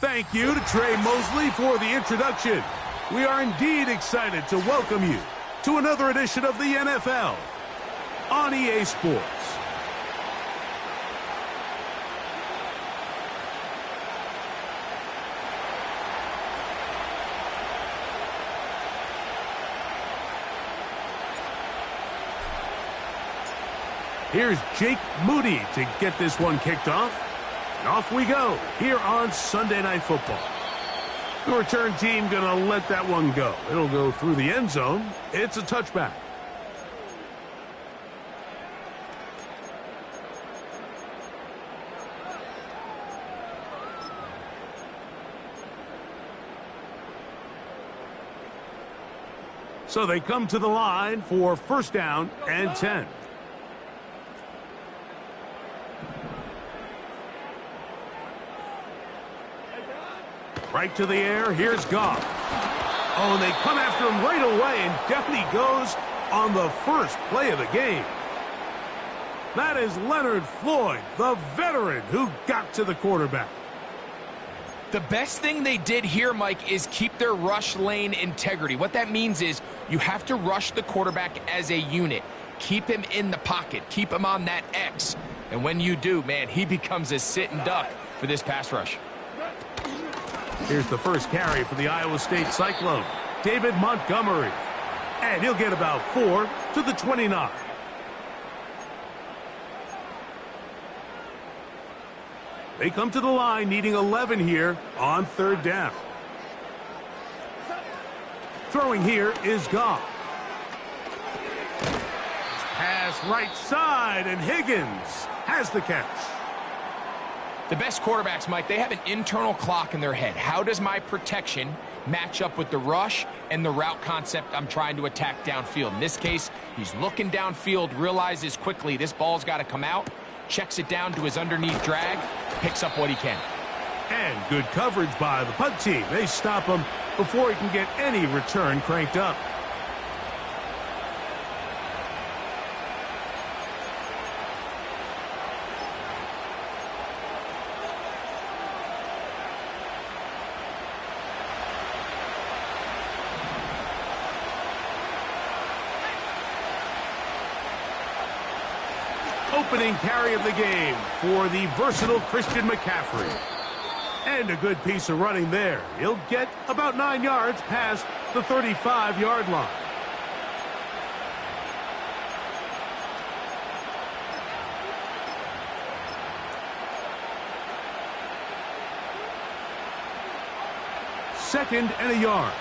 Thank you to Trey Mosley for the introduction. We are indeed excited to welcome you to another edition of the NFL on EA Sports. Here's Jake Moody to get this one kicked off. And off we go here on Sunday Night Football. The return team going to let that one go. It'll go through the end zone. It's a touchback. So they come to the line for first down and 10. Right to the air, here's Goff. Oh, and they come after him right away, and down he goes on the first play of the game. That is Leonard Floyd, the veteran who got to the quarterback. The best thing they did here, Mike, is keep their rush lane integrity. What that means is you have to rush the quarterback as a unit. Keep him in the pocket. Keep him on that X. And when you do, man, he becomes a sitting duck for this pass rush. Here's the first carry for the Iowa State Cyclone, David Montgomery. And he'll get about 4 to the 29. They come to the line needing 11 here on third down. Throwing here is Goff. Pass right side, and Higgins has the catch. The best quarterbacks, Mike, they have an internal clock in their head. How does my protection match up with the rush and the route concept I'm trying to attack downfield? In this case, he's looking downfield, realizes quickly this ball's got to come out, checks it down to his underneath drag, picks up what he can. And good coverage by the punt team. They stop him before he can get any return cranked up. Opening carry of the game for the versatile Christian McCaffrey. And a good piece of running there. He'll get about 9 yards past the 35-yard line. Second and a yard.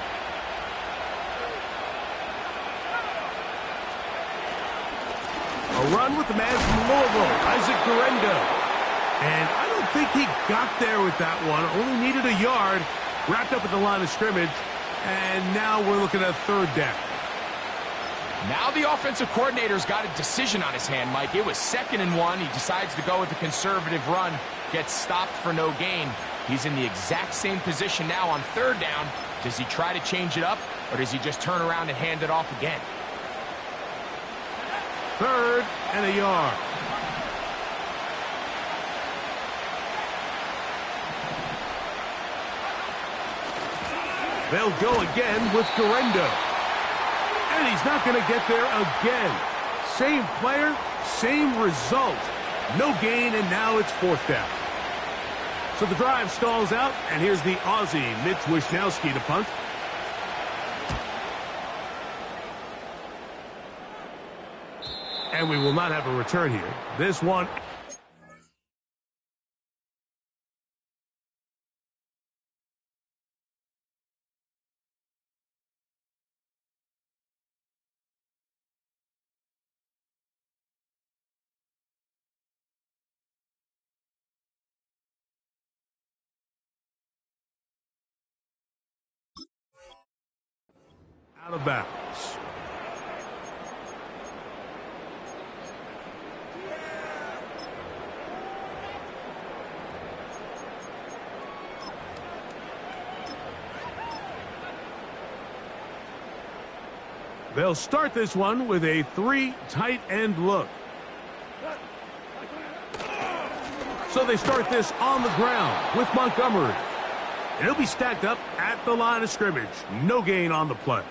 A run with the man from Louisville, Isaac Guerendo. And I don't think he got there with that one. Only needed a yard. Wrapped up at the line of scrimmage. And now we're looking at third down. Now the offensive coordinator's got a decision on his hand, Mike. It was 2nd and 1. He decides to go with the conservative run. Gets stopped for no gain. He's in the exact same position now on third down. Does he try to change it up, or does he just turn around and hand it off again? Third and a yard. They'll go again with Guerendo. And he's not going to get there again. Same player, same result. No gain, and now it's fourth down. So the drive stalls out, and here's the Aussie, Mitch Wishnowsky, to punt. And we will not have a return here. This one. Out of bounds. They'll start this one with a 3 tight end look. So they start this on the ground with Montgomery. And he'll be stacked up at the line of scrimmage. No gain on the play.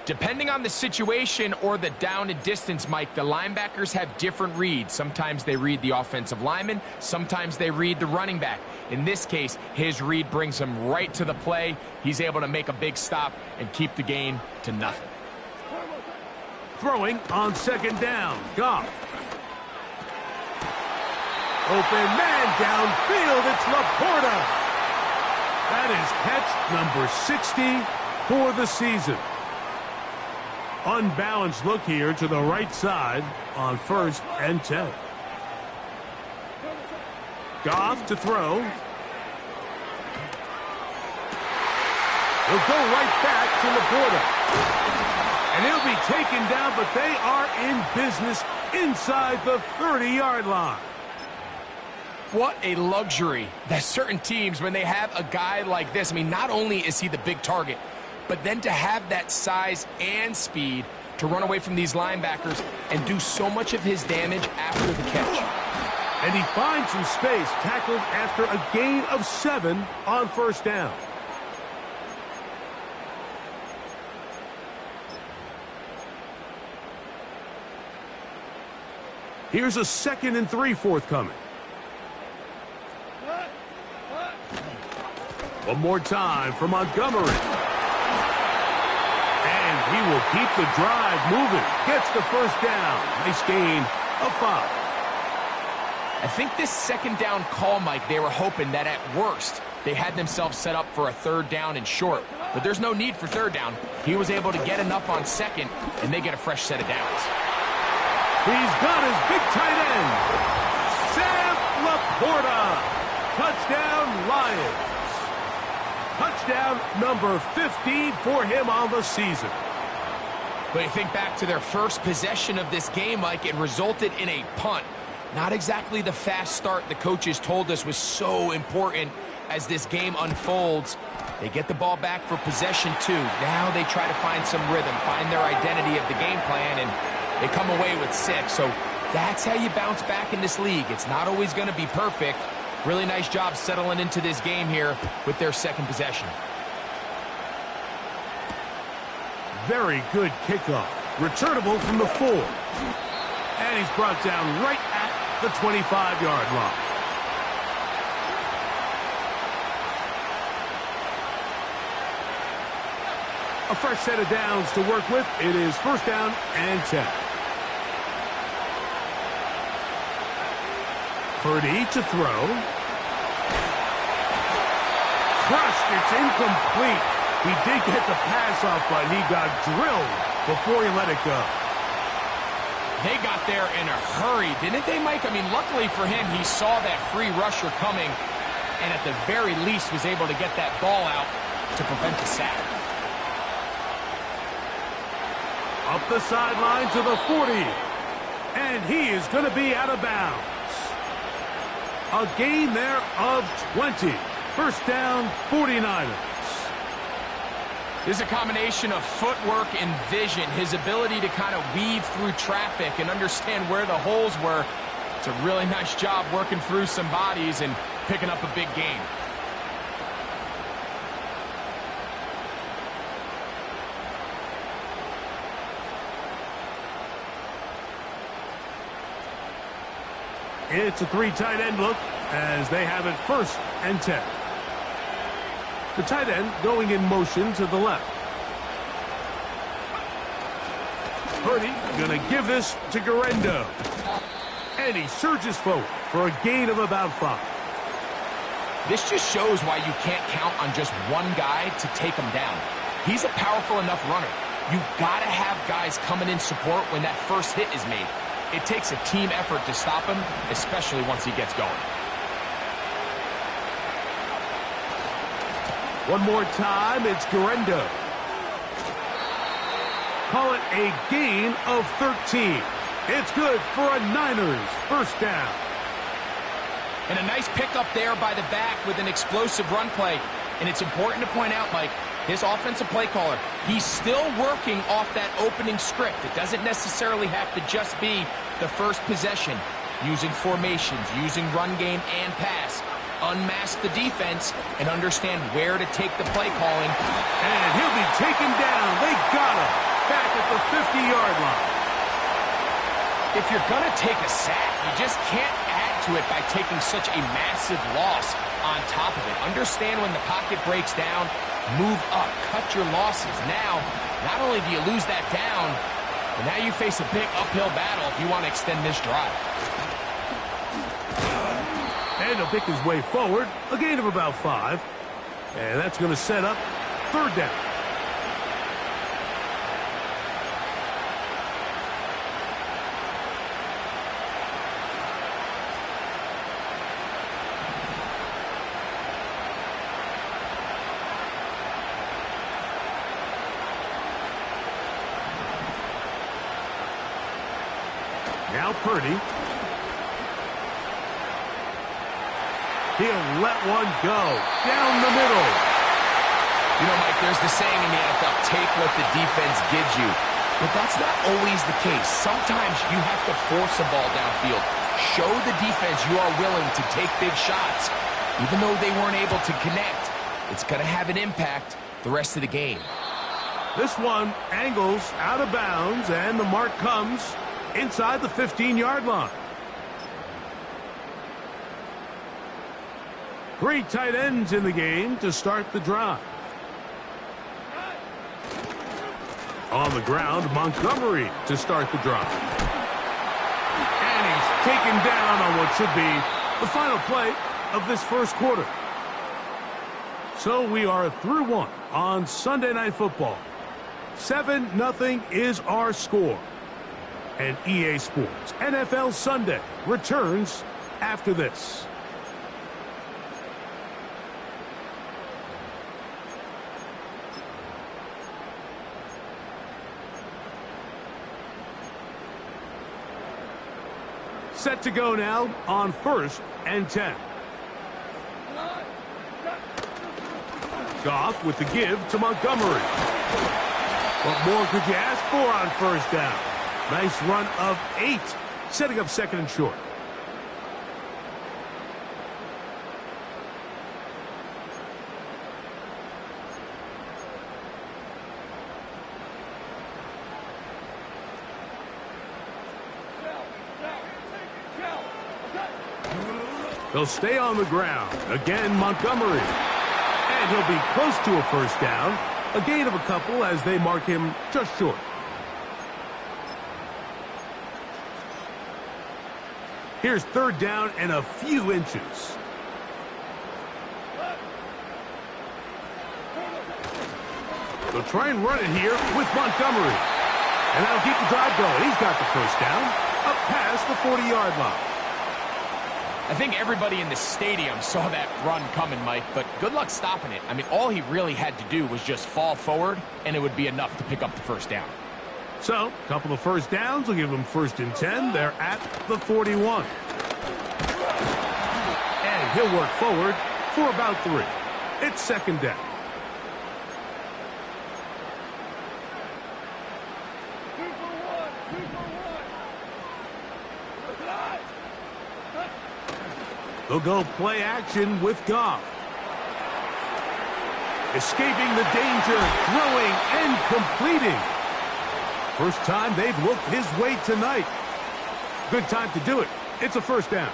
Depending on the situation or the down and distance, Mike, the linebackers have different reads. Sometimes they read the offensive lineman. Sometimes they read the running back. In this case, his read brings him right to the play. He's able to make a big stop and keep the gain to nothing. Throwing on second down. Goff. Open man downfield. It's Laporta. That is catch number 60 for the season. Unbalanced look here to the right side on 1st and 10. Goff to throw. He'll go right back to Laporta. And he'll be taken down, but they are in business inside the 30-yard line. What a luxury that certain teams, when they have a guy like this, I mean, not only is he the big target, but then to have that size and speed to run away from these linebackers and do so much of his damage after the catch. And he finds some space, tackled after a gain of 7 on 1st down. Here's a 2nd and 3 forthcoming. One more time for Montgomery. And he will keep the drive moving. Gets the 1st down. Nice gain of 5. I think this 2nd down call, Mike, they were hoping that at worst they had themselves set up for a 3rd down and short. But there's no need for 3rd down. He was able to get enough on 2nd, and they get a fresh set of downs. He's got his big tight end. Sam Laporta. Touchdown, Lions. Touchdown number 15 for him on the season. But you think back to their first possession of this game, Mike, it resulted in a punt. Not exactly the fast start the coaches told us was so important as this game unfolds. They get the ball back for possession 2. Now they try to find some rhythm, find their identity of the game plan, and they come away with 6. So that's how you bounce back in this league. It's not always going to be perfect. Really nice job settling into this game here with their 2nd possession. Very good kickoff. Returnable from the 4. And he's brought down right at the 25-yard line. A fresh set of downs to work with. It is 1st down and 10. Purdy to throw. Crushed. It's incomplete. He did get the pass off, but he got drilled before he let it go. They got there in a hurry, didn't they, Mike? I mean, luckily for him, he saw that free rusher coming and at the very least was able to get that ball out to prevent the sack. Up the sideline to the 40. And he is going to be out of bounds. A gain there of 20. 1st down, 49ers. This is a combination of footwork and vision, his ability to kind of weave through traffic and understand where the holes were. It's a really nice job working through some bodies and picking up a big gain. It's a 3 tight end look as they have it 1st and 10. The tight end going in motion to the left. Purdy going to give this to Guerrero. And he surges forward for a gain of about 5. This just shows why you can't count on just one guy to take him down. He's a powerful enough runner. You got to have guys coming in support when that first hit is made. It takes a team effort to stop him, especially once he gets going. One more time, it's Guerrero. Call it a gain of 13. It's good for a Niners 1st down. And a nice pickup there by the back with an explosive run play. And it's important to point out, Mike, his offensive play caller, he's still working off that opening script. It doesn't necessarily have to just be the first possession. Using formations, using run game and pass. unmask the defense and understand where to take the play calling. And he'll be taken down. They got him back at the 50-yard line. If you're going to take a sack, you just can't add to it by taking such a massive loss on top of it. Understand when the pocket breaks down, move up, cut your losses. Now, not only do you lose that down, but now you face a big uphill battle if you want to extend this drive. And he'll pick his way forward, a gain of about 5. And that's going to set up 3rd down. Now Purdy. He'll let one go down the middle. You know, Mike, there's the saying in the NFL, take what the defense gives you. But that's not always the case. Sometimes you have to force a ball downfield. Show the defense you are willing to take big shots. Even though they weren't able to connect, it's going to have an impact the rest of the game. This one angles out of bounds, and the mark comes inside the 15-yard line. 3 tight ends in the game to start the drive. On the ground, Montgomery to start the drive. And he's taken down on what should be the final play of this first quarter. So we are through 1 on Sunday Night Football. 7-0 is our score. And EA Sports NFL Sunday returns after this. Set to go now on 1st and 10. Goff with the give to Montgomery. What more could you ask for on 1st down? Nice run of 8, setting up 2nd and short. He'll stay on the ground. Again, Montgomery. And he'll be close to a 1st down. A gain of a couple as they mark him just short. Here's 3rd down and a few inches. They'll try and run it here with Montgomery. And that'll keep the drive going. He's got the 1st down up past the 40-yard line. I think everybody in the stadium saw that run coming, Mike, but good luck stopping it. I mean, all he really had to do was just fall forward, and it would be enough to pick up the 1st down. So, a couple of 1st downs will give them 1st and 10. They're at the 41. And he'll work forward for about 3. It's 2nd down. They'll go play action with Goff. Escaping the danger, throwing and completing. First time they've looked his way tonight. Good time to do it. It's a 1st down.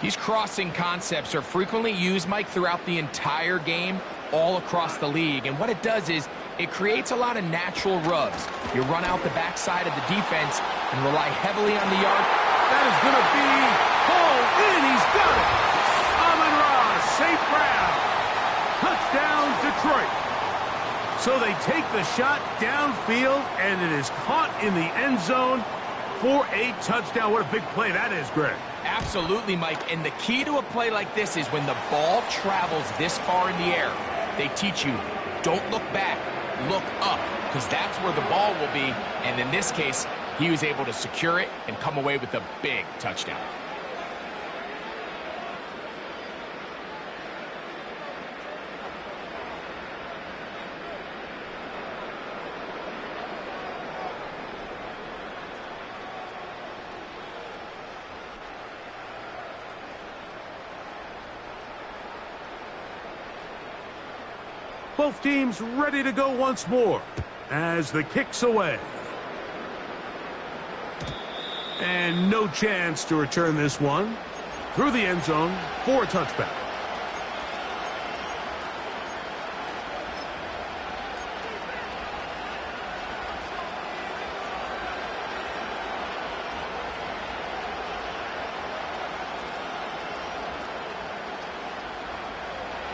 These crossing concepts are frequently used, Mike, throughout the entire game, all across the league. And what it does is it creates a lot of natural rubs. You run out the backside of the defense and rely heavily on the yard. That is going to be hauled in. He's got it. Amon-Ra, St. Brown. Touchdown, Detroit. So they take the shot downfield, and it is caught in the end zone for a touchdown. What a big play that is, Greg. Absolutely, Mike. And the key to a play like this is when the ball travels this far in the air, they teach you, don't look back, look up, because that's where the ball will be. And in this case, he was able to secure it and come away with a big touchdown. Both teams ready to go once more as the kick's away. And no chance to return this one through the end zone for a touchback.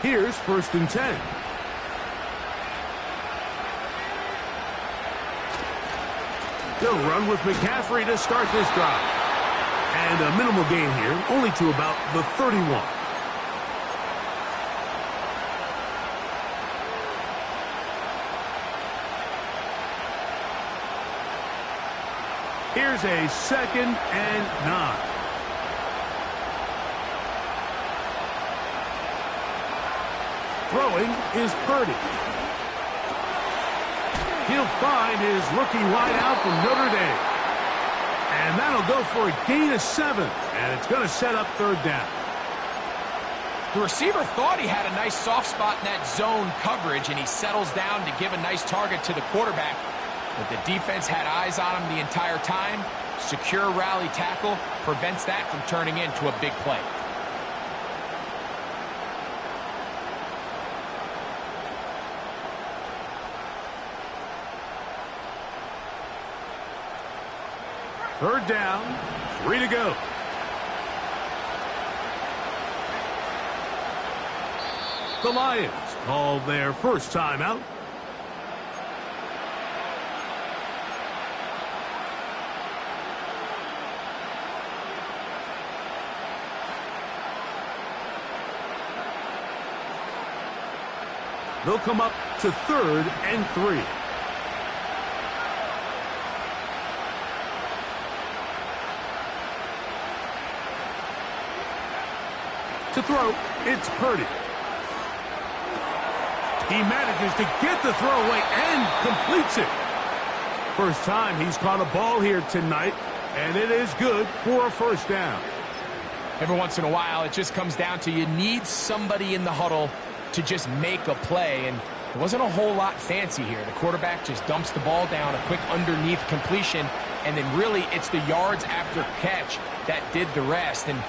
Here's 1st and 10. They'll run with McCaffrey to start this drive. And a minimal gain here, only to about the 31. Here's a 2nd and 9. Throwing is Purdy. He'll find his rookie wideout from Notre Dame. And that'll go for a gain of 7. And it's going to set up 3rd down. The receiver thought he had a nice soft spot in that zone coverage, and he settles down to give a nice target to the quarterback. But the defense had eyes on him the entire time. Secure rally tackle prevents that from turning into a big play. Third down, 3 to go. The Lions call their first timeout. They'll come up to 3rd and 3. To throw, it's Purdy. He manages to get the throw away and completes it. First time he's caught a ball here tonight, and it is good for a 1st down. Every once in a while, it just comes down to you need somebody in the huddle to just make a play, and there wasn't a whole lot fancy here. The quarterback just dumps the ball down, a quick underneath completion, and then really it's the yards after catch that did the rest. And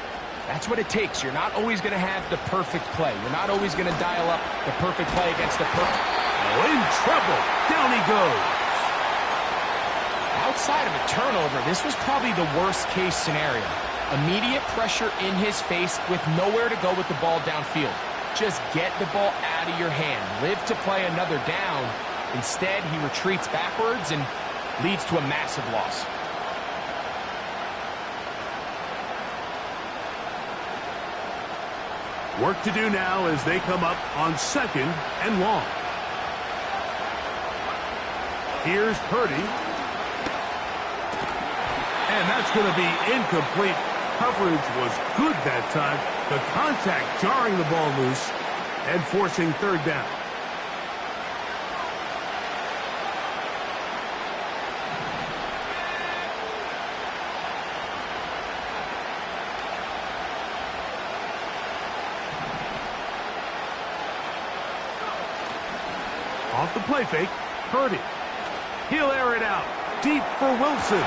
that's what it takes. You're not always going to have the perfect play. You're not always going to dial up the perfect play against the perfect. Oh, in trouble. Down he goes. Outside of a turnover, this was probably the worst-case scenario. Immediate pressure in his face with nowhere to go with the ball downfield. Just get the ball out of your hand. Live to play another down. Instead, he retreats backwards and leads to a massive loss. Work to do now as they come up on 2nd and long. Here's Purdy. And that's going to be incomplete. Coverage was good that time. The contact jarring the ball loose and forcing 3rd down. Off the play fake, Purdy. He'll air it out. Deep for Wilson.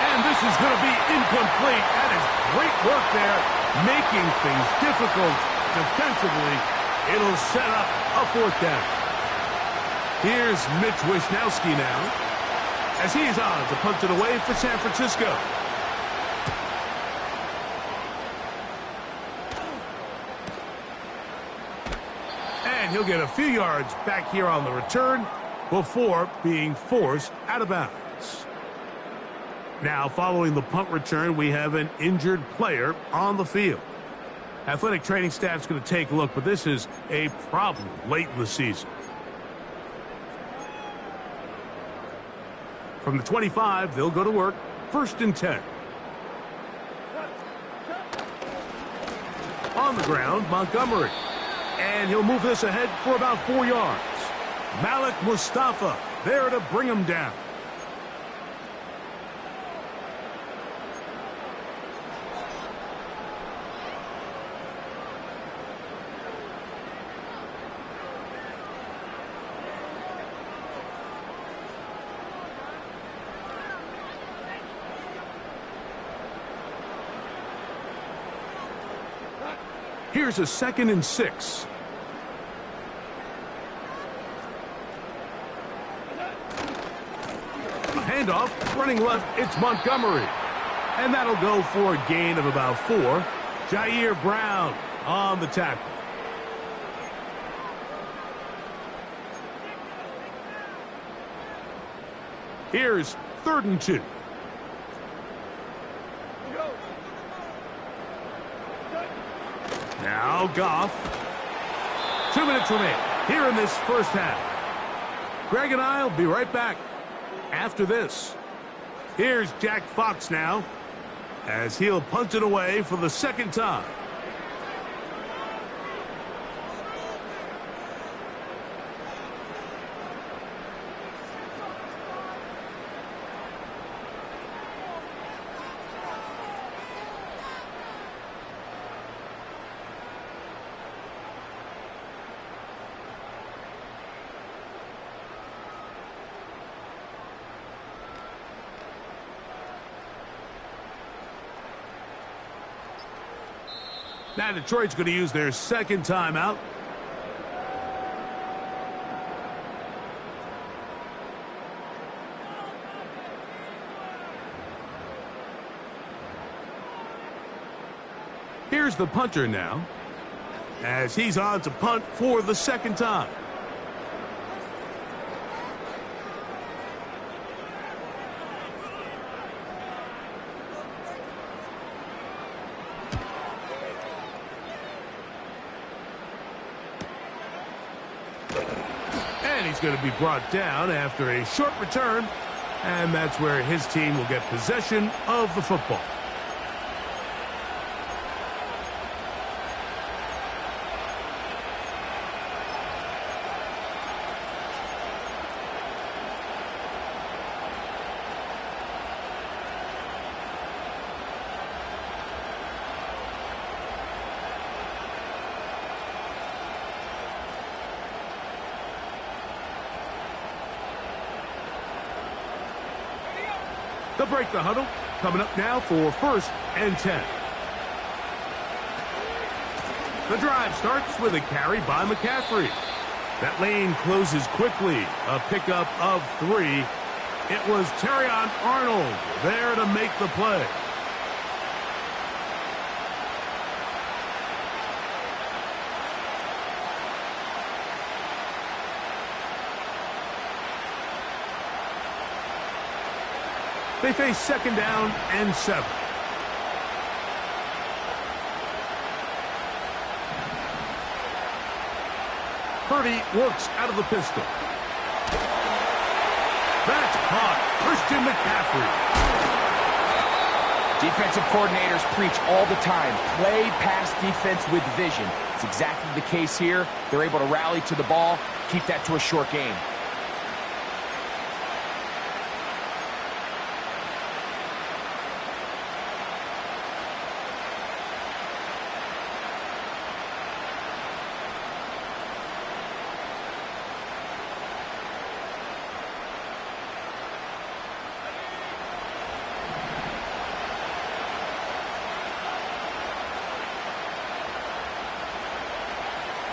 And this is going to be incomplete. That is great work there, making things difficult defensively. It'll set up a 4th down. Here's Mitch Wisnowski now, as he's on to punt it away for San Francisco. And he'll get a few yards back here on the return before being forced out of bounds. Now, following the punt return, we have an injured player on the field. Athletic training staff's going to take a look, but this is a problem late in the season. From the 25, they'll go to work. 1st and 10. On the ground, Montgomery. And he'll move this ahead for about 4 yards. Malik Mustafa there to bring him down. Here's a 2nd and 6. Handoff, running left, it's Montgomery. And that'll go for a gain of about 4. Jair Brown on the tackle. Here's 3rd and 2. Now Goff. 2 minutes remain here in this first half. Greg and I will be right back after this. Here's Jack Fox now, as he'll punt it away for the 2nd time. Now Detroit's going to use their 2nd timeout. Here's the punter now, as he's on to punt for the 2nd time. He's going to be brought down after a short return, and that's where his team will get possession of the football. They'll break the huddle. Coming up now for 1st and 10. The drive starts with a carry by McCaffrey. That lane closes quickly. A pickup of 3. It was Terrion Arnold there to make the play. They face 2nd down and 7. Purdy works out of the pistol. That's caught. Christian McCaffrey. Defensive coordinators preach all the time. Play pass defense with vision. It's exactly the case here. They're able to rally to the ball, keep that to a short game.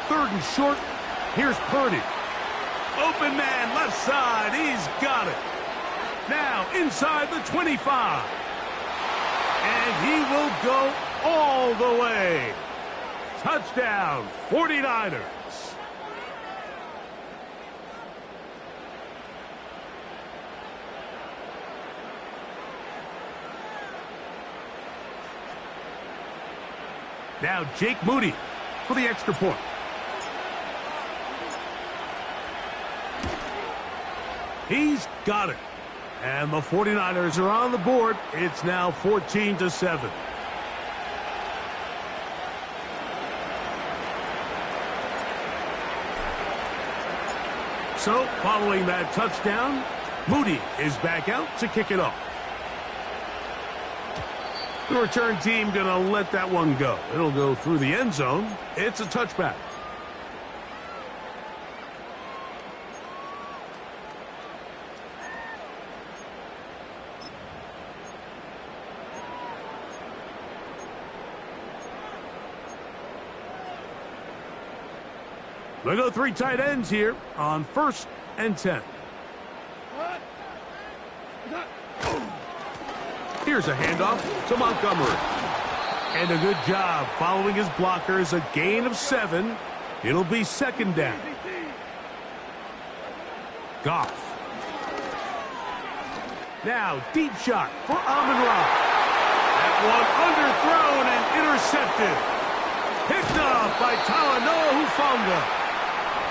Third and short. Here's Purdy. Open man, left side. He's got it. Now inside the 25. And he will go all the way. Touchdown, 49ers. Now Jake Moody for the extra point. He's got it. And the 49ers are on the board. It's now 14-7. So, following that touchdown, Moody is back out to kick it off. The return team going to let that one go. It'll go through the end zone. It's a touchback. They go 3 tight ends here on 1st and 10. Here's a handoff to Montgomery. And a good job following his blockers. A gain of 7. It'll be 2nd down. Goff. Now, deep shot for Amon-Ra. That one underthrown and intercepted. Picked off by Talanoa Hufanga.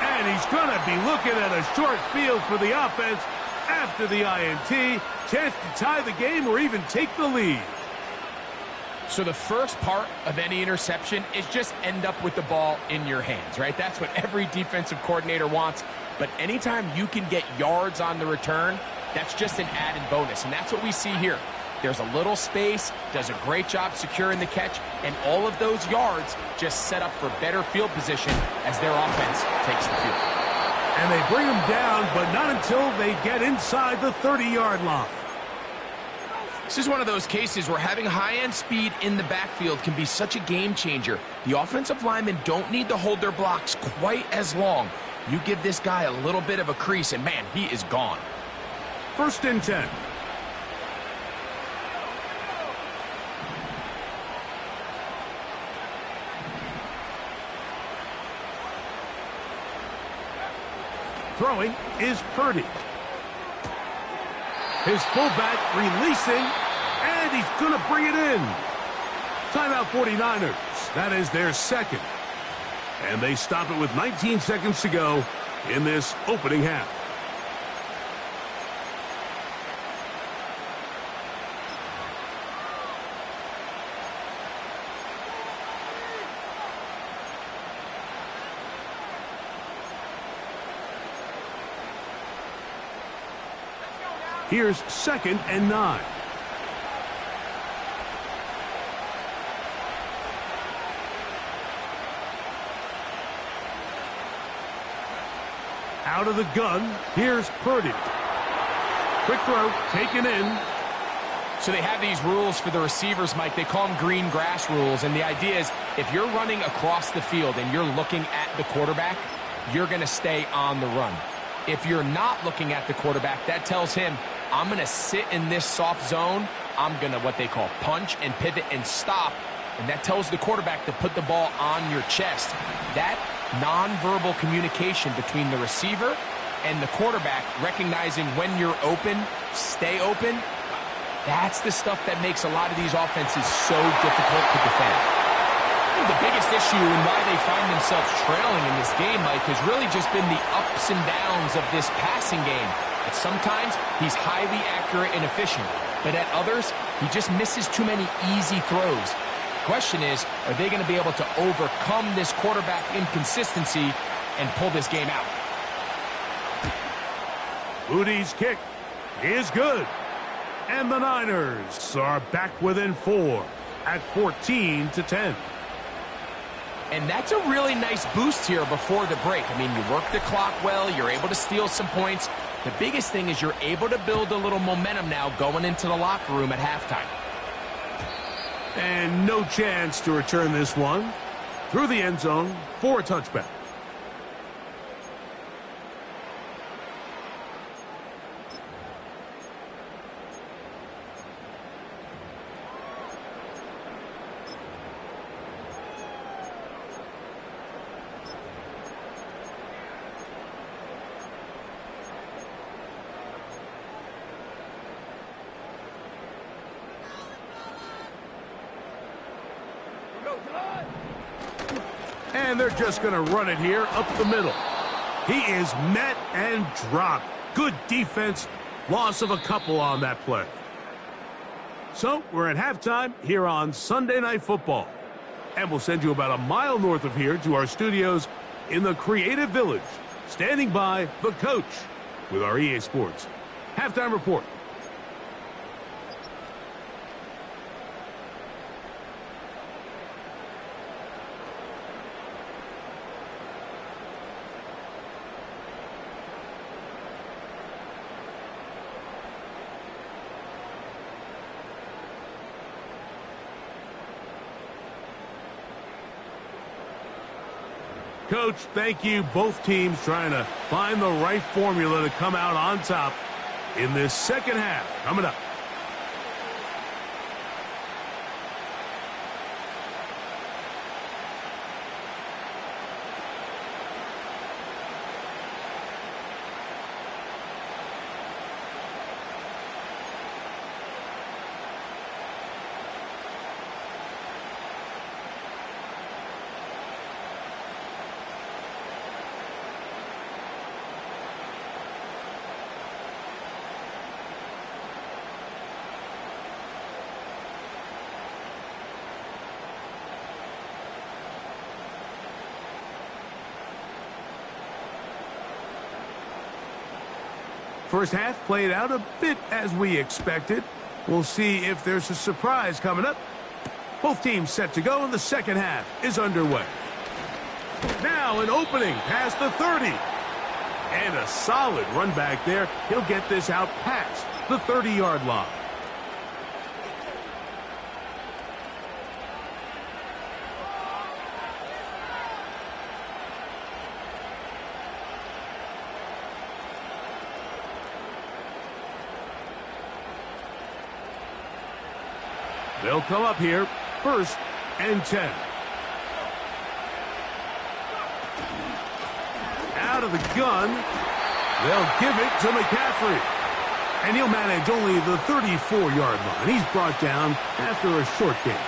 And he's going to be looking at a short field for the offense after the INT. Chance to tie the game or even take the lead. So the first part of any interception is just end up with the ball in your hands, right? That's what every defensive coordinator wants. But anytime you can get yards on the return, that's just an added bonus. And that's what we see here. There's a little space, does a great job securing the catch, and all of those yards just set up for better field position as their offense takes the field. And they bring them down, but not until they get inside the 30-yard line. This is one of those cases where having high-end speed in the backfield can be such a game changer. The offensive linemen don't need to hold their blocks quite as long. You give this guy a little bit of a crease, and man, he is gone. 1st and 10. Throwing is Purdy. His fullback releasing, and he's going to bring it in. Timeout 49ers. That is their 2nd. And they stop it with 19 seconds to go in this opening half. Here's 2nd and 9. Out of the gun, here's Purdy. Quick throw, taken in. So they have these rules for the receivers, Mike. They call them green grass rules. And the idea is if you're running across the field and you're looking at the quarterback, you're going to stay on the run. If you're not looking at the quarterback, that tells him, I'm going to sit in this soft zone. I'm going to what they call punch and pivot and stop. And that tells the quarterback to put the ball on your chest. That nonverbal communication between the receiver and the quarterback, recognizing when you're open, stay open, that's the stuff that makes a lot of these offenses so difficult to defend. The biggest issue and why they find themselves trailing in this game, Mike, has really just been the ups and downs of this passing game. At sometimes, he's highly accurate and efficient, but at others, he just misses too many easy throws. The question is, are they going to be able to overcome this quarterback inconsistency and pull this game out? Moody's kick is good. And the Niners are back within 4 at 14-10. And that's a really nice boost here before the break. I mean, you work the clock well, you're able to steal some points. The biggest thing is you're able to build a little momentum now going into the locker room at halftime. And no chance to return this one through the end zone for a touchback. And they're just going to run it here up the middle. He is met and dropped. Good defense. Loss of a couple on that play. So we're at halftime here on Sunday Night Football. And we'll send you about a mile north of here to our studios in the Creative Village. Standing by the coach with our EA Sports Halftime Report. Coach, thank you. Both teams trying to find the right formula to come out on top in this second half. Coming up. First half played out a bit as we expected. We'll see if there's a surprise coming up. Both teams set to go, and the second half is underway. Now an opening past the 30. And a solid run back there. He'll get this out past the 30-yard line. They'll come up here, 1st and 10. Out of the gun, they'll give it to McCaffrey. And he'll manage only the 34-yard line. He's brought down after a short gain.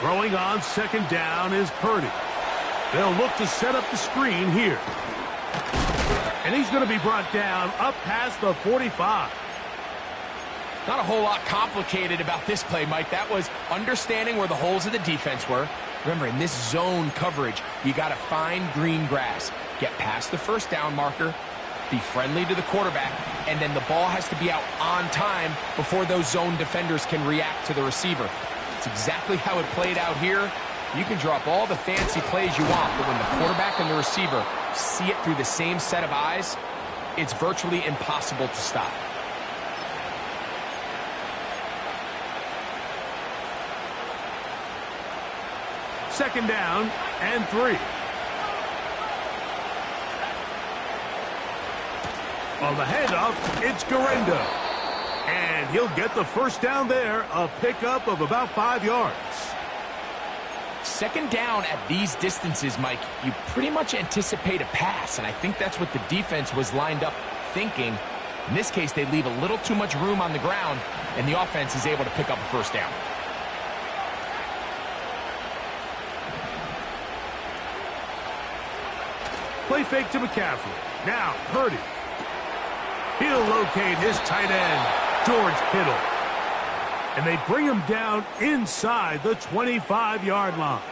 Throwing on 2nd down is Purdy. They'll look to set up the screen here. And he's going to be brought down up past the 45. Not a whole lot complicated about this play, Mike. That was understanding where the holes of the defense were. Remember, in this zone coverage, you got to find green grass. Get past the 1st down marker, be friendly to the quarterback, and then the ball has to be out on time before those zone defenders can react to the receiver. It's exactly how it played out here. You can drop all the fancy plays you want, but when the quarterback and the receiver see it through the same set of eyes, it's virtually impossible to stop. Second down and 3. On the handoff, it's Guerrero. And he'll get the 1st down there, a pickup of about 5 yards. 2nd down at these distances, Mike, you pretty much anticipate a pass, and I think that's what the defense was lined up thinking. In this case, they leave a little too much room on the ground, and the offense is able to pick up a 1st down. Play fake to McCaffrey. Now, Purdy. He'll locate his tight end, George Kittle. And they bring him down inside the 25-yard line.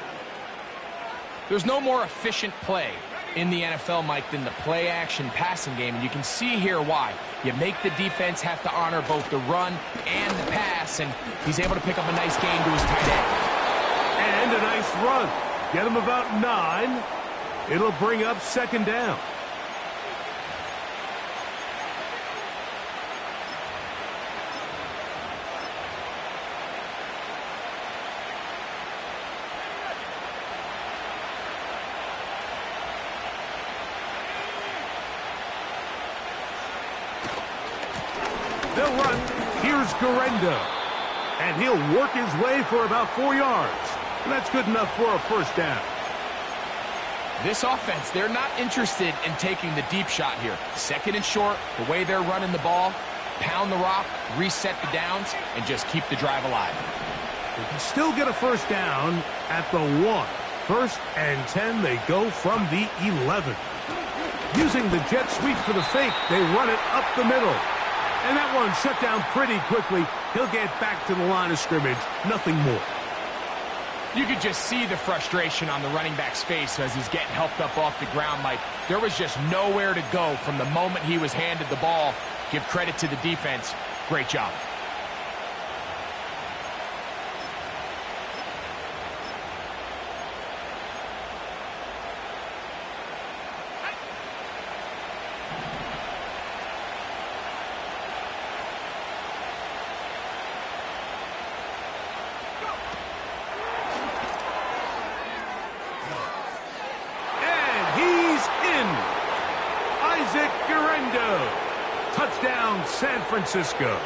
There's no more efficient play in the NFL, Mike, than the play-action passing game. And you can see here why. You make the defense have to honor both the run and the pass, and he's able to pick up a nice gain to his tight end. And a nice run. Get him about 9. It'll bring up 2nd down. They'll run. Here's Guerrero. And he'll work his way for about 4 yards. And that's good enough for a 1st down. This offense, they're not interested in taking the deep shot here. 2nd and short, the way they're running the ball, pound the rock, reset the downs, and just keep the drive alive. They can still get a 1st down at the 1. 1st and 10, they go from the 11. Using the jet sweep for the fake, they run it up the middle. And that one shut down pretty quickly. He'll get back to the line of scrimmage. Nothing more. You could just see the frustration on the running back's face as he's getting helped up off the ground, Mike. There was just nowhere to go from the moment he was handed the ball. Give credit to the defense. Great job. San Francisco.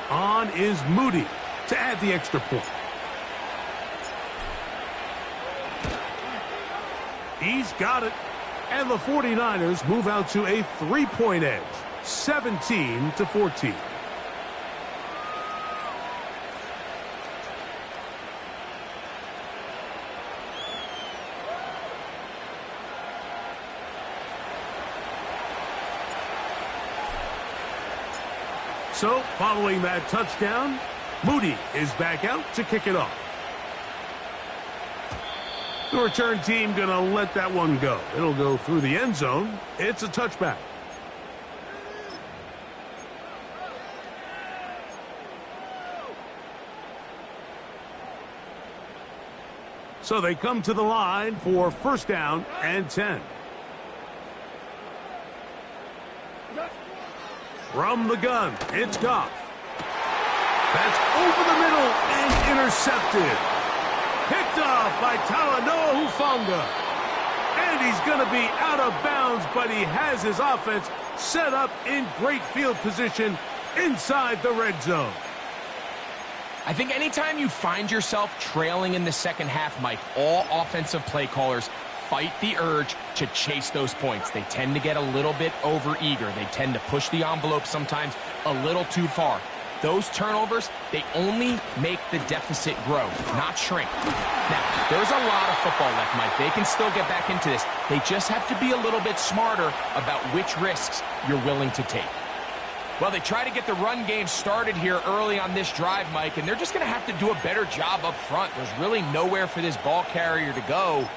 On is Moody to add the extra point. He's got it. And the 49ers move out to a 3-point edge, 17-14. So, following that touchdown, Moody is back out to kick it off. The return team going to let that one go. It'll go through the end zone. It's a touchback. So they come to the line for first down and 10. From the gun, it's Goff. That's over the middle and intercepted. Picked off by Talanoa Hufanga. And he's going to be out of bounds, but he has his offense set up in great field position inside the red zone. I think anytime you find yourself trailing in the second half, Mike, all offensive play callers fight the urge to chase those points. They tend to get a little bit overeager. They tend to push the envelope sometimes a little too far. Those turnovers, they only make the deficit grow, not shrink. Now, there's a lot of football left, Mike. They can still get back into this. They just have to be a little bit smarter about which risks you're willing to take. Well, they try to get the run game started here early on this drive, Mike, and they're just going to have to do a better job up front. There's really nowhere for this ball carrier to go.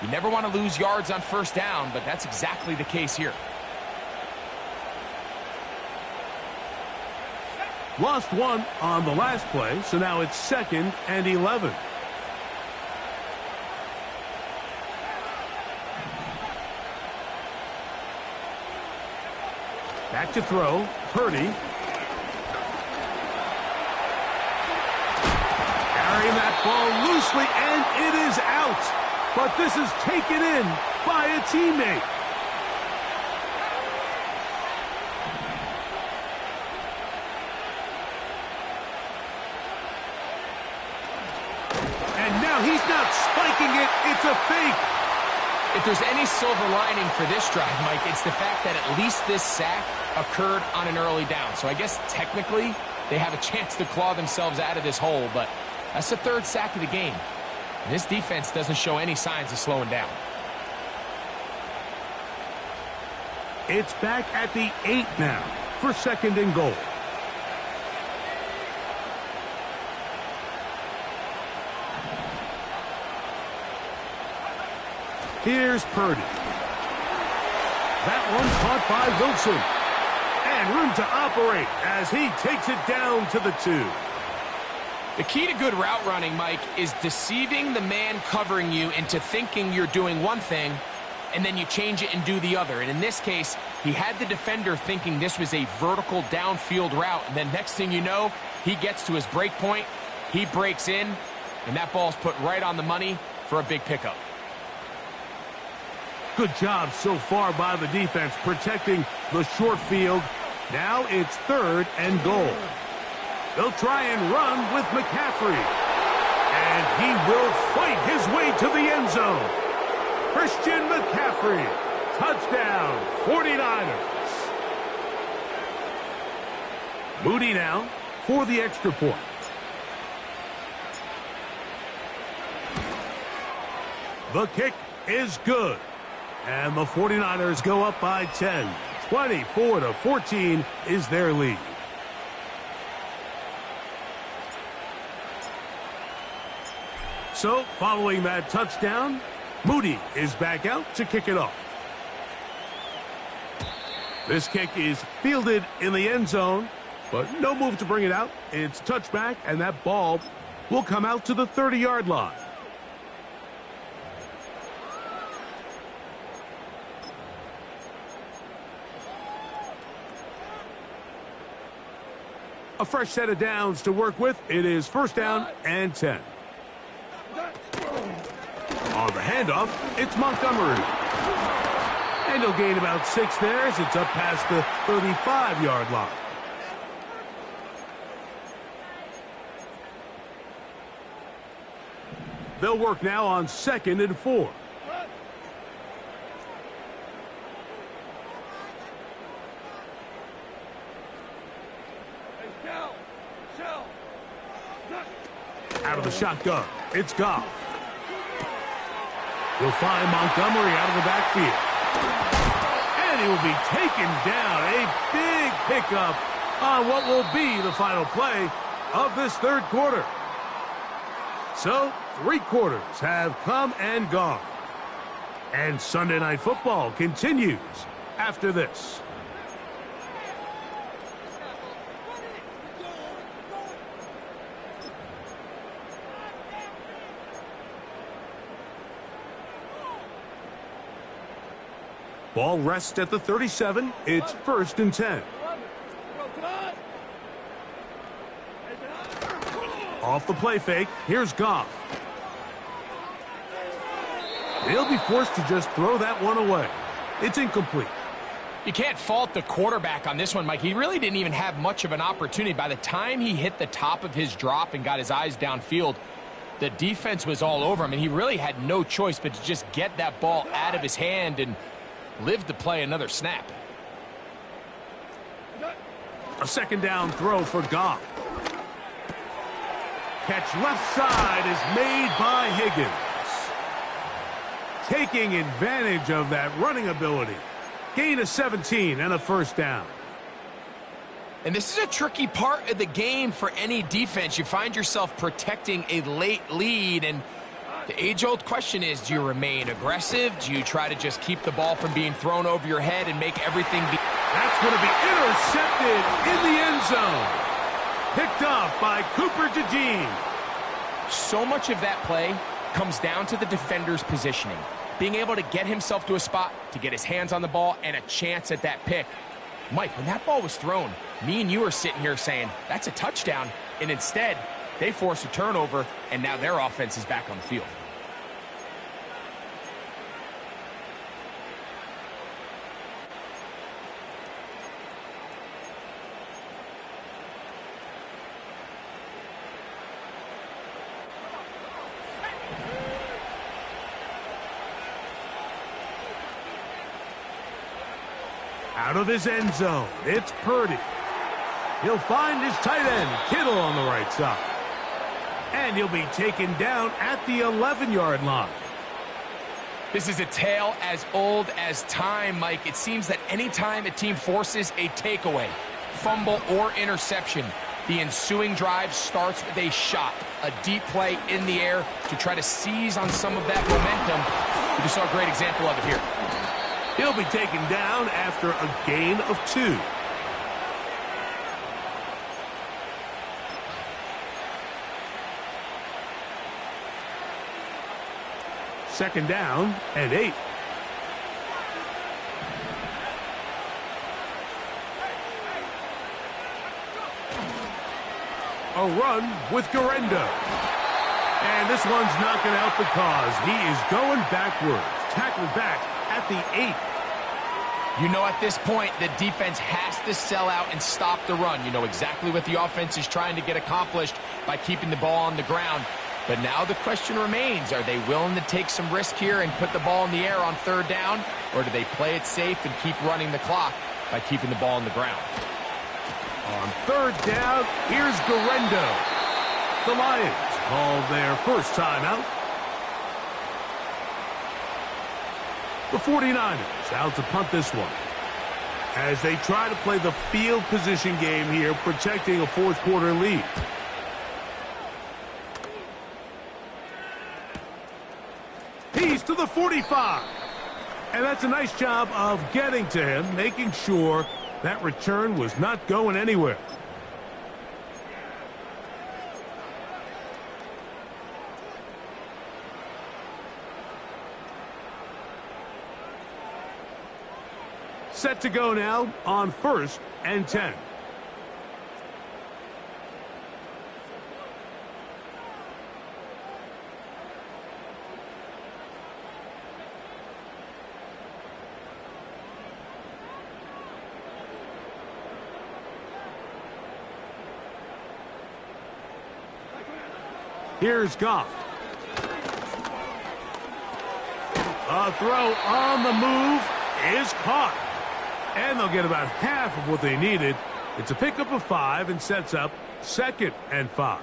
You never want to lose yards on first down, but that's exactly the case here. Lost one on the last play, so now it's 2nd and 11. Back to throw, Purdy. Carrying that ball loosely, and it is out. But this is taken in by a teammate. And now he's not spiking it, it's a fake. If there's any silver lining for this drive, Mike, it's the fact that at least this sack occurred on an early down. So I guess technically they have a chance to claw themselves out of this hole, but that's the 3rd sack of the game. And this defense doesn't show any signs of slowing down. It's back at the 8 now for 2nd and goal. Here's Purdy. That one caught by Wilson. And room to operate as he takes it down to the 2. The key to good route running, Mike, is deceiving the man covering you into thinking you're doing one thing, and then you change it and do the other. And in this case, he had the defender thinking this was a vertical downfield route, and then next thing you know, he gets to his break point, he breaks in, and that ball's put right on the money for a big pickup. Good job so far by the defense protecting the short field. Now it's 3rd and goal. They'll try and run with McCaffrey. And he will fight his way to the end zone. Christian McCaffrey. Touchdown, 49ers. Moody now for the extra point. The kick is good. And the 49ers go up by 10. 24-14 is their lead. So, following that touchdown, Moody is back out to kick it off. This kick is fielded in the end zone, but no move to bring it out. It's touchback, and that ball will come out to the 30-yard line. A fresh set of downs to work with. It is 1st down and 10. On the handoff, it's Montgomery. And he'll gain about 6 there as it's up past the 35-yard line. They'll work now on 2nd and 4. Out of the shotgun, it's Goff. He'll find Montgomery out of the backfield. And he will be taken down. A big pickup on what will be the final play of this third quarter. So, 3 quarters have come and gone. And Sunday Night Football continues after this. Ball rests at the 37. It's 1st and 10. Off the play fake, here's Goff. He'll be forced to just throw that one away. It's incomplete. You can't fault the quarterback on this one, Mike. He really didn't even have much of an opportunity. By the time he hit the top of his drop and got his eyes downfield, the defense was all over him, and he really had no choice but to just get that ball out of his hand and live to play another snap. A 2nd down throw for Goff. Catch left side is made by Higgins. Taking advantage of that running ability. Gain of 17 and a 1st down. And this is a tricky part of the game for any defense. You find yourself protecting a late lead, and the age-old question is, do you remain aggressive? Do you try to just keep the ball from being thrown over your head and make everything be... That's going to be intercepted in the end zone. Picked off by Cooper DeJean. So much of that play comes down to the defender's positioning. Being able to get himself to a spot, to get his hands on the ball, and a chance at that pick. Mike, when that ball was thrown, me and you are sitting here saying, that's a touchdown. And instead, they force a turnover, and now their offense is back on the field. Out of his end zone, it's Purdy. He'll find his tight end, Kittle, on the right side. And he'll be taken down at the 11-yard line. This is a tale as old as time, Mike. It seems that anytime a team forces a takeaway, fumble, or interception, the ensuing drive starts with a shot, a deep play in the air to try to seize on some of that momentum. We just saw a great example of it here. He'll be taken down after a gain of 2. Second down and 8. A run with Guerrero. And this one's not going to help the cause. He is going backwards. Tackled back at the 8. You know, at this point, the defense has to sell out and stop the run. You know exactly what the offense is trying to get accomplished by keeping the ball on the ground. But now the question remains, are they willing to take some risk here and put the ball in the air on 3rd down? Or do they play it safe and keep running the clock by keeping the ball on the ground? On 3rd down, here's Guerrero. The Lions call their first timeout. The 49ers out to punt this one as they try to play the field position game here, protecting a 4th quarter lead. He's to the 45. And that's a nice job of getting to him, making sure that return was not going anywhere. Set to go now on 1st and 10. Here's Goff. A throw on the move is caught. And they'll get about half of what they needed. It's a pickup of 5 and sets up 2nd and 5.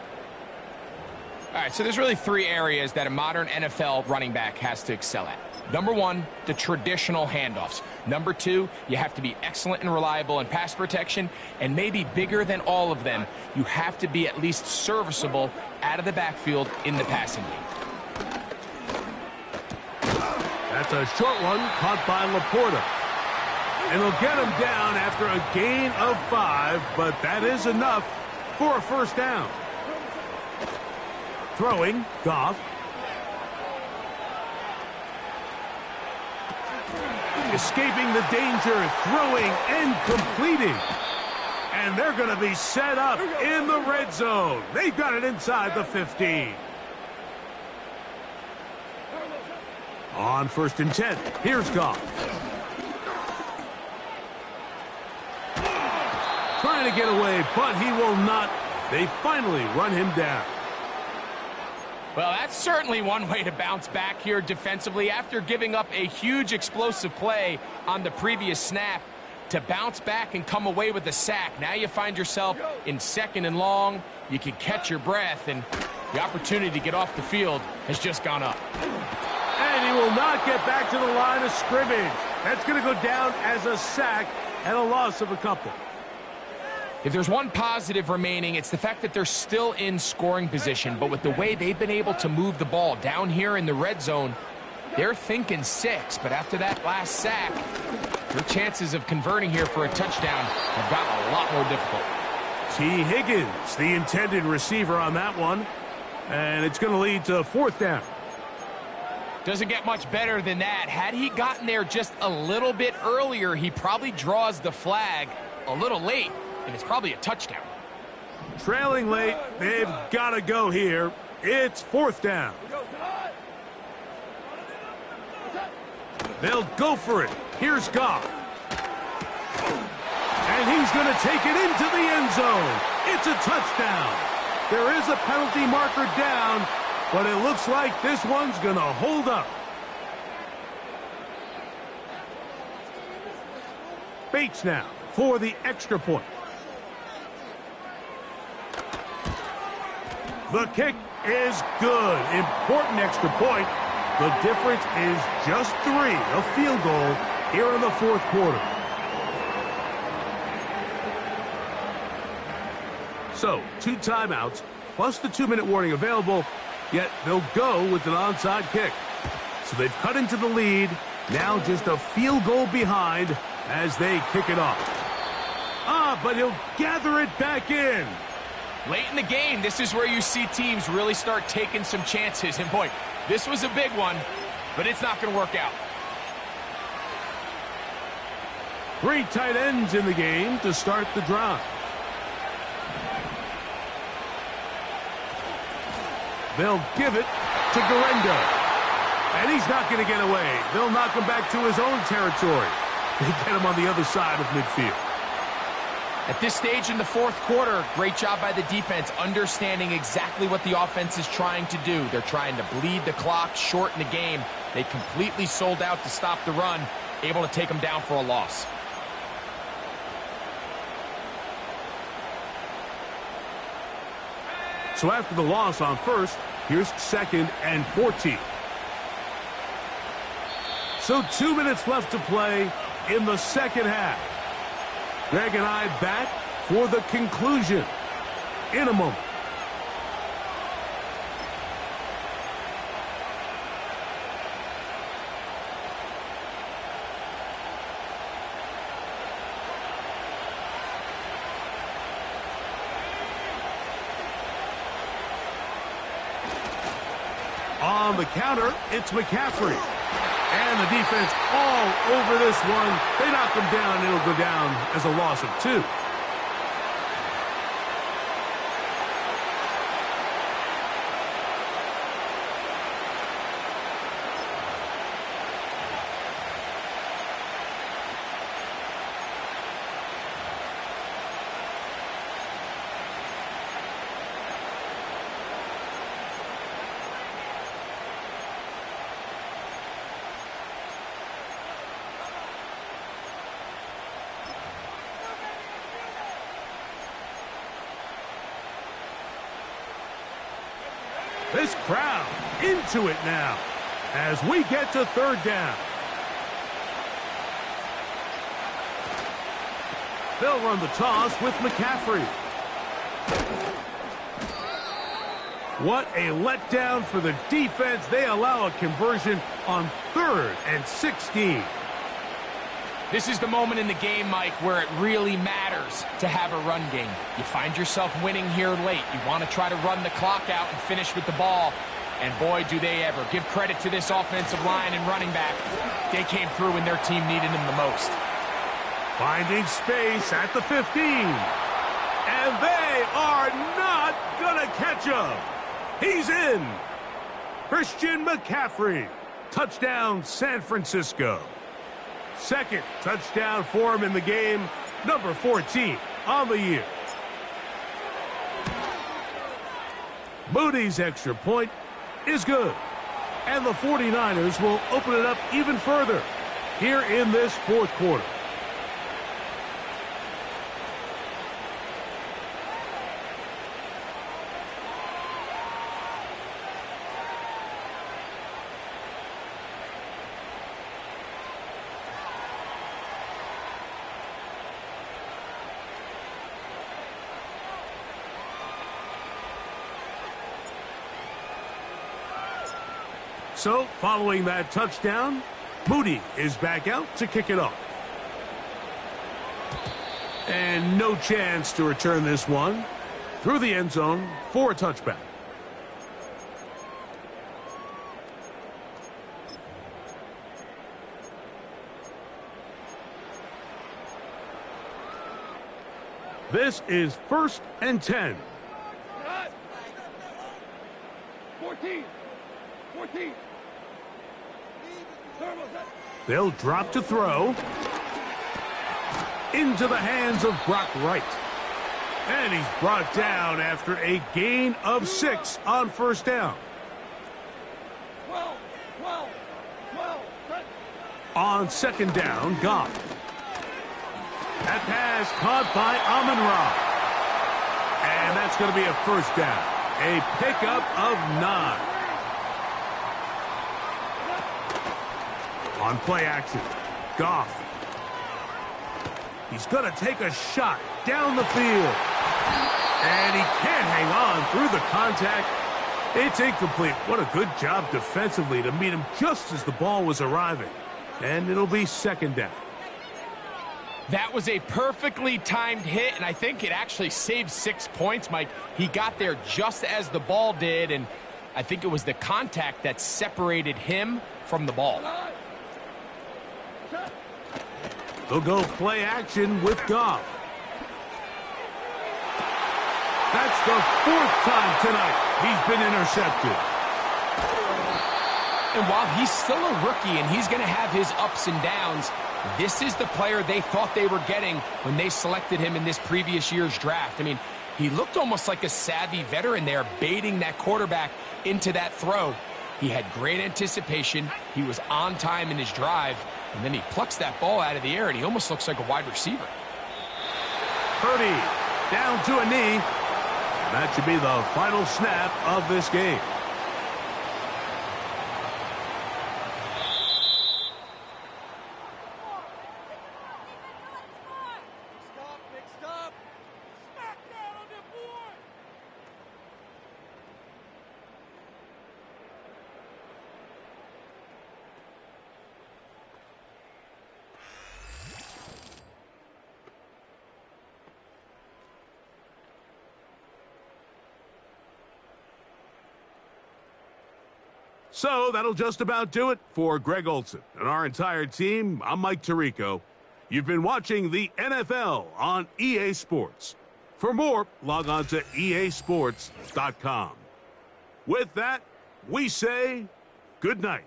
All right, so there's really 3 areas that a modern NFL running back has to excel at. Number 1, the traditional handoffs. Number 2, you have to be excellent and reliable in pass protection. And maybe bigger than all of them, you have to be at least serviceable out of the backfield in the passing game. That's a short one caught by Laporta. And they'll get him down after a gain of 5, but that is enough for a first down. Throwing, Goff. Escaping the danger, throwing and completing. And they're going to be set up in the red zone. They've got it inside the 15. On 1st and 10, here's Goff. Trying to get away, but he will not. They finally run him down. Well, that's certainly one way to bounce back here defensively after giving up a huge explosive play on the previous snap. To bounce back and come away with a sack. Now you find yourself in 2nd and long. You can catch your breath, and the opportunity to get off the field has just gone up. And he will not get back to the line of scrimmage. That's going to go down as a sack and a loss of a couple. If there's one positive remaining, it's the fact that they're still in scoring position. But with the way they've been able to move the ball down here in the red zone, they're thinking 6. But after that last sack, their chances of converting here for a touchdown have gotten a lot more difficult. T. Higgins, the intended receiver on that one. And it's going to lead to 4th down. Doesn't get much better than that. Had he gotten there just a little bit earlier, he probably draws the flag a little late. And it's probably a touchdown. Trailing late, they've got to go here. It's 4th down. They'll go for it. Here's Goff. And he's going to take it into the end zone. It's a touchdown. There is a penalty marker down, but it looks like this one's going to hold up. Bates now for the extra point. The kick is good. Important extra point. The difference is just 3. A field goal here in the 4th quarter. So, 2 timeouts, plus the 2-minute warning available, yet they'll go with an onside kick. So they've cut into the lead, now just a field goal behind as they kick it off. But he'll gather it back in. Late in the game, this is where you see teams really start taking some chances. And boy, this was a big one, but it's not going to work out. 3 tight ends in the game to start the drive. They'll give it to Guerrero. And he's not going to get away. They'll knock him back to his own territory. They get him on the other side of midfield. At this stage in the 4th quarter, great job by the defense, understanding exactly what the offense is trying to do. They're trying to bleed the clock, shorten the game. They completely sold out to stop the run, able to take them down for a loss. So after the loss on 1st, here's 2nd and 14. So 2 minutes left to play in the 2nd half. Greg and I back for the conclusion in a moment. On the counter, it's McCaffrey. And the defense all over this one. They knock him down, and it'll go down as a loss of 2. This crowd into it now as we get to third down. They'll run the toss with McCaffrey. What a letdown for the defense. They allow a conversion on 3rd and 16. This is the moment in the game, Mike, where it really matters to have a run game. You find yourself winning here late. You want to try to run the clock out and finish with the ball. And boy, do they ever. Give credit to this offensive line and running back. They came through when their team needed them the most. Finding space at the 15. And they are not going to catch him. He's in. Christian McCaffrey. Touchdown, San Francisco. Second touchdown for him in the game. Number 14 on the year. Moody's extra point is good. And the 49ers will open it up even further here in this fourth quarter. So, following that touchdown, Moody is back out to kick it off. And no chance to return this one through the end zone for a touchback. This is 1st and 10. 14. They'll drop to throw. Into the hands of Brock Wright. And he's brought down after a gain of 6 on 1st down. 12. On 2nd down, Goff. That pass caught by Amon-Ra. And that's going to be a 1st down. A pickup of 9. On play action, Goff. He's going to take a shot down the field. And he can't hang on through the contact. It's incomplete. What a good job defensively to meet him just as the ball was arriving. And it'll be 2nd down. That was a perfectly timed hit, and I think it actually saved 6 points, Mike. He got there just as the ball did, and I think it was the contact that separated him from the ball. They'll go play action with Goff. That's the 4th time tonight he's been intercepted. And while he's still a rookie and he's going to have his ups and downs, this is the player they thought they were getting when they selected him in this previous year's draft. I mean, he looked almost like a savvy veteran there, baiting that quarterback into that throw. He had great anticipation. He was on time in his drive. And then he plucks that ball out of the air, and he almost looks like a wide receiver. Purdy down to a knee. And that should be the final snap of this game. So that'll just about do it for Greg Olsen and our entire team. I'm Mike Tirico. You've been watching the NFL on EA Sports. For more, log on to easports.com. With that, we say good night.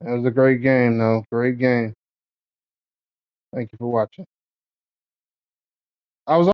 That was a great game, though. Great game. Thank you for watching. I was